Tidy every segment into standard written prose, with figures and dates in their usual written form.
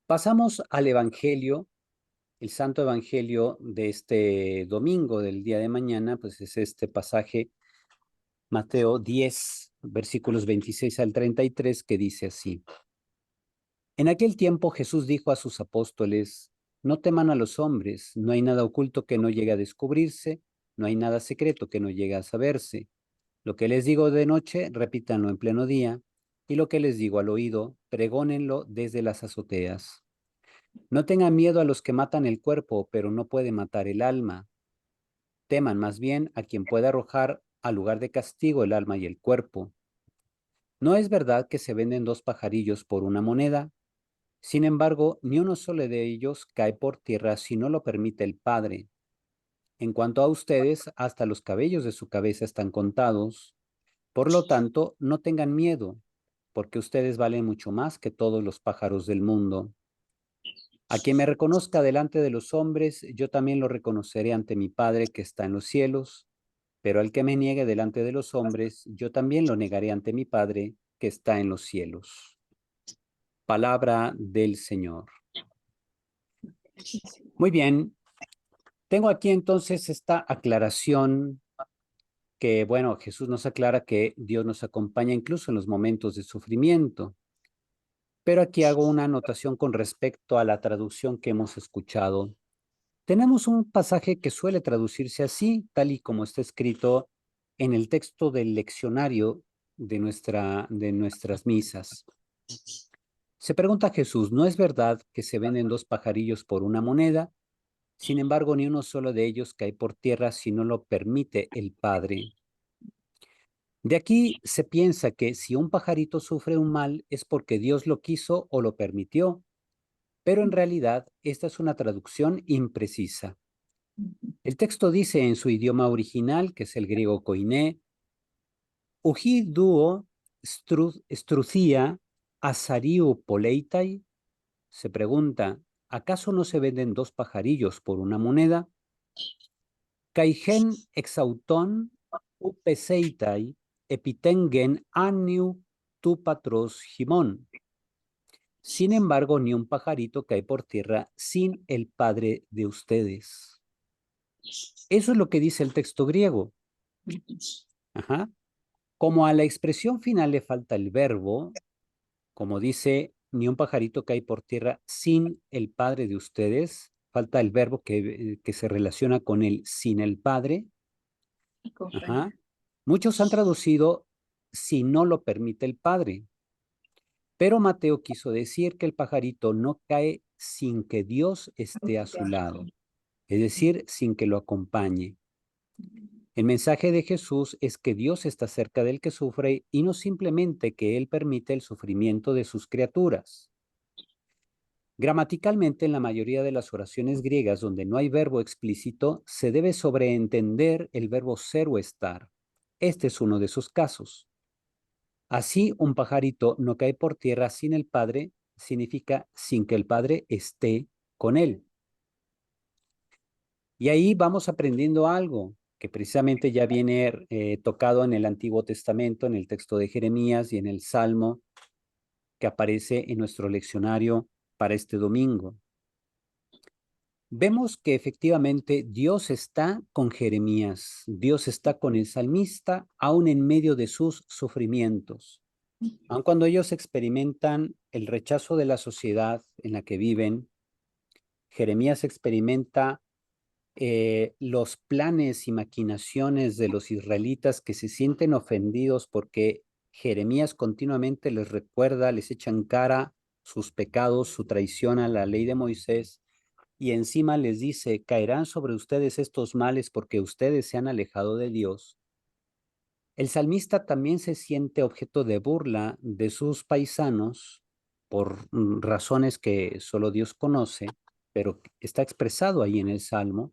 Pasamos al Evangelio, el Santo Evangelio de este domingo, del día de mañana, pues es este pasaje, Mateo 10, versículos 26 al 33, que dice así. En aquel tiempo Jesús dijo a sus apóstoles, no teman a los hombres, no hay nada oculto que no llegue a descubrirse, no hay nada secreto que no llegue a saberse. Lo que les digo de noche, repítanlo en pleno día, y lo que les digo al oído, pregónenlo desde las azoteas. No tengan miedo a los que matan el cuerpo, pero no puede matar el alma. Teman más bien a quien puede arrojar al lugar de castigo el alma y el cuerpo. No es verdad que se venden dos pajarillos por una moneda. Sin embargo, ni uno solo de ellos cae por tierra si no lo permite el Padre. En cuanto a ustedes, hasta los cabellos de su cabeza están contados. Por lo tanto, no tengan miedo, porque ustedes valen mucho más que todos los pájaros del mundo. A quien me reconozca delante de los hombres, yo también lo reconoceré ante mi Padre que está en los cielos, pero al que me niegue delante de los hombres, yo también lo negaré ante mi Padre que está en los cielos. Palabra del Señor. Muy bien, tengo aquí entonces esta aclaración que, bueno, Jesús nos aclara que Dios nos acompaña incluso en los momentos de sufrimiento. Pero aquí hago una anotación con respecto a la traducción que hemos escuchado. Tenemos un pasaje que suele traducirse así, tal y como está escrito en el texto del leccionario de nuestras misas. Se pregunta a Jesús, ¿no es verdad que se venden dos pajarillos por una moneda? Sin embargo, ni uno solo de ellos cae por tierra si no lo permite el Padre. De aquí se piensa que si un pajarito sufre un mal es porque Dios lo quiso o lo permitió, pero en realidad esta es una traducción imprecisa. El texto dice en su idioma original, que es el griego koiné, uji duo struthia asariu poleitai. Se pregunta, ¿acaso no se venden dos pajarillos por una moneda? Kaigen exauton upeseitai epitengen aniu tu patros himon. Sin embargo, ni un pajarito cae por tierra sin el Padre de ustedes. Eso es lo que dice el texto griego. Ajá. Como a la expresión final le falta el verbo, como dice, ni un pajarito cae por tierra sin el Padre de ustedes, falta el verbo que se relaciona con el sin el Padre. Ajá. Muchos han traducido si no lo permite el Padre, pero Mateo quiso decir que el pajarito no cae sin que Dios esté a su lado, es decir, sin que lo acompañe. El mensaje de Jesús es que Dios está cerca del que sufre y no simplemente que Él permite el sufrimiento de sus criaturas. Gramaticalmente, en la mayoría de las oraciones griegas donde no hay verbo explícito, se debe sobreentender el verbo ser o estar. Este es uno de esos casos. Así, un pajarito no cae por tierra sin el Padre, significa sin que el Padre esté con él. Y ahí vamos aprendiendo algo que precisamente ya viene tocado en el Antiguo Testamento, en el texto de Jeremías y en el Salmo que aparece en nuestro leccionario para este domingo. Vemos que efectivamente Dios está con Jeremías, Dios está con el salmista, aún en medio de sus sufrimientos. Aun cuando ellos experimentan el rechazo de la sociedad en la que viven, Jeremías experimenta los planes y maquinaciones de los israelitas que se sienten ofendidos porque Jeremías continuamente les recuerda, les echa en cara sus pecados, su traición a la ley de Moisés, y encima les dice, caerán sobre ustedes estos males porque ustedes se han alejado de Dios. El salmista también se siente objeto de burla de sus paisanos por razones que solo Dios conoce, pero está expresado ahí en el Salmo.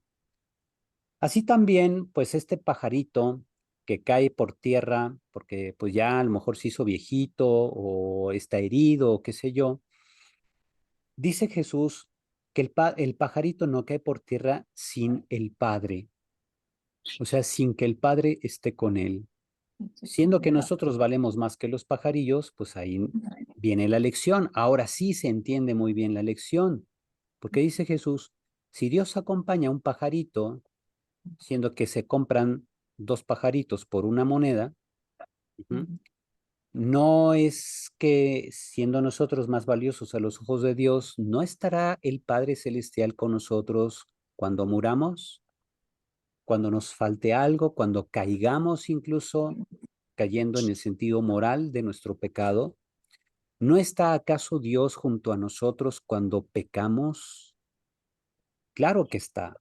Así también, pues este pajarito que cae por tierra porque pues ya a lo mejor se hizo viejito o está herido o qué sé yo, dice Jesús que el pajarito no cae por tierra sin el Padre, o sea, sin que el Padre esté con él. Siendo que nosotros valemos más que los pajarillos, pues ahí viene la lección. Ahora sí se entiende muy bien la lección, porque dice Jesús, si Dios acompaña a un pajarito, siendo que se compran dos pajaritos por una moneda, no es que siendo nosotros más valiosos a los ojos de Dios, ¿no estará el Padre Celestial con nosotros cuando muramos? Cuando nos falte algo, cuando caigamos incluso cayendo en el sentido moral de nuestro pecado. ¿No está acaso Dios junto a nosotros cuando pecamos? Claro que está,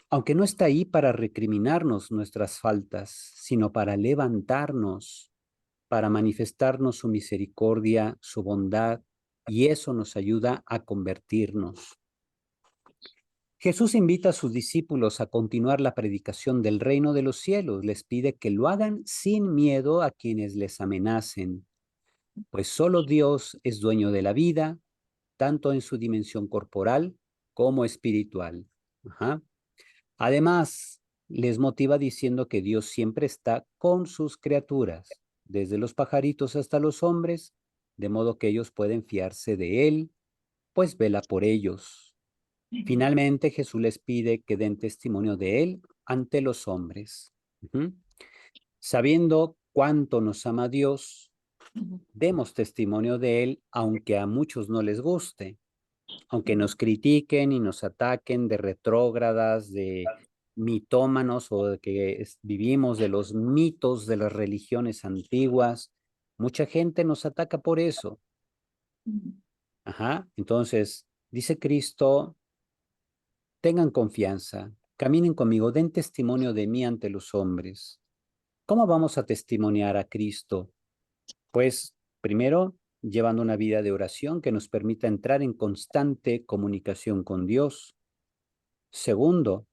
aunque no está ahí para recriminarnos nuestras faltas, sino para levantarnos, para manifestarnos su misericordia, su bondad, y eso nos ayuda a convertirnos. Jesús invita a sus discípulos a continuar la predicación del reino de los cielos. Les pide que lo hagan sin miedo a quienes les amenacen, pues solo Dios es dueño de la vida, tanto en su dimensión corporal como espiritual. Ajá. Además, les motiva diciendo que Dios siempre está con sus criaturas, desde los pajaritos hasta los hombres, de modo que ellos pueden fiarse de Él, pues vela por ellos. Finalmente, Jesús les pide que den testimonio de Él ante los hombres. Sabiendo cuánto nos ama Dios, demos testimonio de Él, aunque a muchos no les guste, aunque nos critiquen y nos ataquen de retrógradas, de mitómanos o de que vivimos de los mitos de las religiones antiguas. Mucha gente nos ataca por eso. Ajá. Entonces, dice Cristo, tengan confianza, caminen conmigo, den testimonio de mí ante los hombres. ¿Cómo vamos a testimoniar a Cristo? Pues primero, llevando una vida de oración que nos permita entrar en constante comunicación con Dios. Segundo,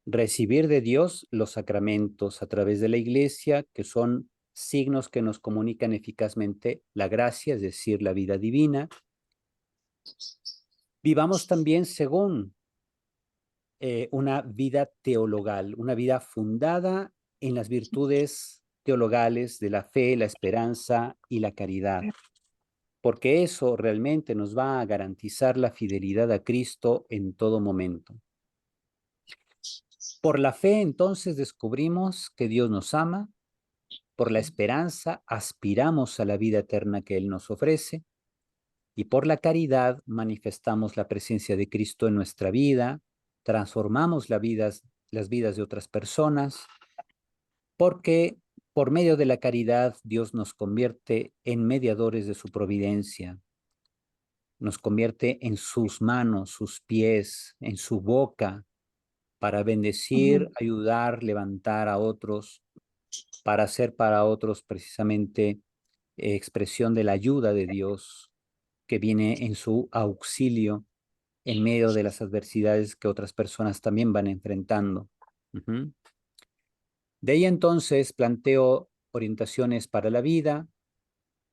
recibir de Dios los sacramentos a través de la iglesia, que son signos que nos comunican eficazmente la gracia, es decir, la vida divina. Vivamos también según una vida teologal, una vida fundada en las virtudes teologales de la fe, la esperanza y la caridad, porque eso realmente nos va a garantizar la fidelidad a Cristo en todo momento. Por la fe, entonces, descubrimos que Dios nos ama, por la esperanza aspiramos a la vida eterna que Él nos ofrece, y por la caridad manifestamos la presencia de Cristo en nuestra vida, transformamos las vidas de otras personas, porque por medio de la caridad Dios nos convierte en mediadores de su providencia, nos convierte en sus manos, sus pies, en su boca, para bendecir, ayudar, levantar a otros, para hacer para otros precisamente expresión de la ayuda de Dios que viene en su auxilio en medio de las adversidades que otras personas también van enfrentando. De ahí entonces planteo orientaciones para la vida.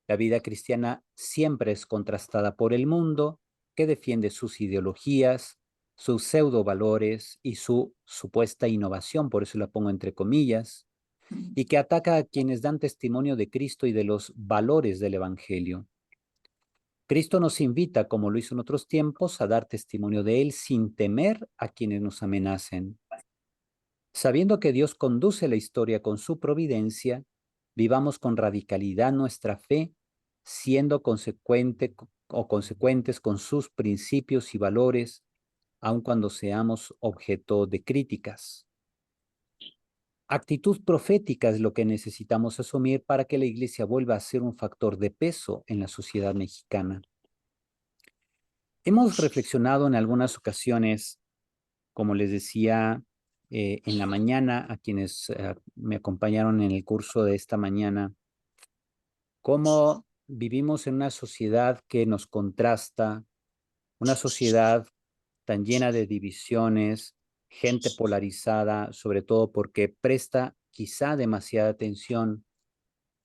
La vida cristiana siempre es contrastada por el mundo, que defiende sus ideologías, sus pseudo-valores y su supuesta innovación, por eso la pongo entre comillas, y que ataca a quienes dan testimonio de Cristo y de los valores del Evangelio. Cristo nos invita, como lo hizo en otros tiempos, a dar testimonio de Él sin temer a quienes nos amenacen. Sabiendo que Dios conduce la historia con su providencia, vivamos con radicalidad nuestra fe, siendo consecuentes con sus principios y valores, aun cuando seamos objeto de críticas. Actitud profética es lo que necesitamos asumir para que la Iglesia vuelva a ser un factor de peso en la sociedad mexicana. Hemos reflexionado en algunas ocasiones, como les decía, en la mañana a quienes me acompañaron en el curso de esta mañana, cómo vivimos en una sociedad que nos contrasta, una sociedad tan llena de divisiones, gente polarizada, sobre todo porque presta quizá demasiada atención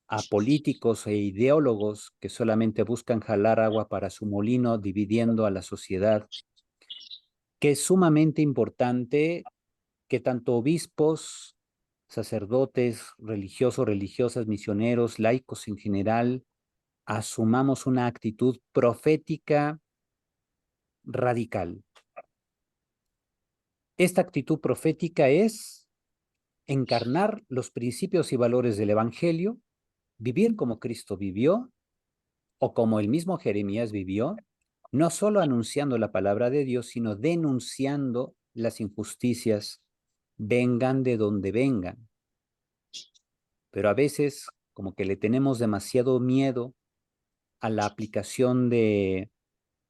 a políticos e ideólogos que solamente buscan jalar agua para su molino, dividiendo a la sociedad, que es sumamente importante que tanto obispos, sacerdotes, religiosos, religiosas, misioneros, laicos en general, asumamos una actitud profética radical. Esta actitud profética es encarnar los principios y valores del Evangelio, vivir como Cristo vivió o como el mismo Jeremías vivió, no solo anunciando la palabra de Dios, sino denunciando las injusticias, vengan de donde vengan. Pero a veces como que le tenemos demasiado miedo a la aplicación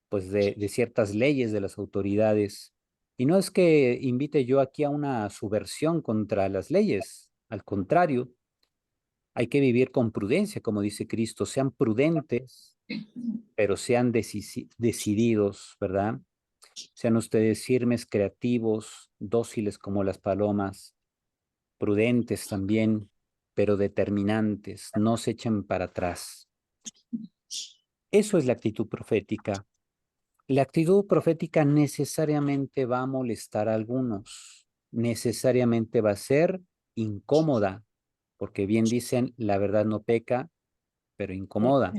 pues de ciertas leyes de las autoridades. Y no es que invite yo aquí a una subversión contra las leyes, al contrario, hay que vivir con prudencia, como dice Cristo, sean prudentes, pero sean decididos, ¿verdad? Sean ustedes firmes, creativos, dóciles como las palomas, prudentes también, pero determinantes, no se echen para atrás. Eso es la actitud profética. La actitud profética necesariamente va a molestar a algunos, necesariamente va a ser incómoda, porque bien dicen, la verdad no peca, pero incomoda.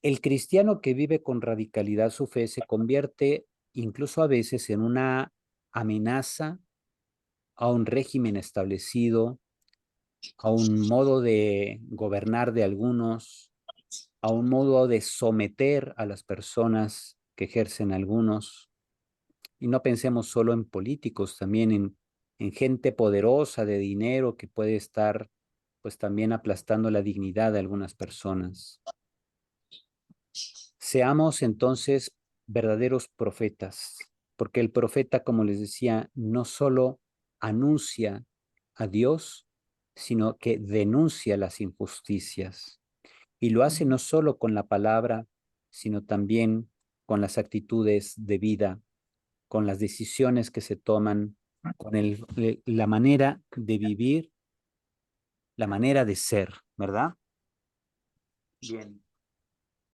El cristiano que vive con radicalidad su fe se convierte incluso a veces en una amenaza a un régimen establecido, a un modo de gobernar de algunos, a un modo de someter a las personas que ejercen algunos. Y no pensemos solo en políticos, también en gente poderosa de dinero que puede estar pues también aplastando la dignidad de algunas personas. Seamos entonces verdaderos profetas, porque el profeta, como les decía, no solo anuncia a Dios, sino que denuncia las injusticias. Y lo hace no solo con la palabra, sino también con las actitudes de vida, con las decisiones que se toman, con la manera de vivir, la manera de ser, ¿verdad? Bien.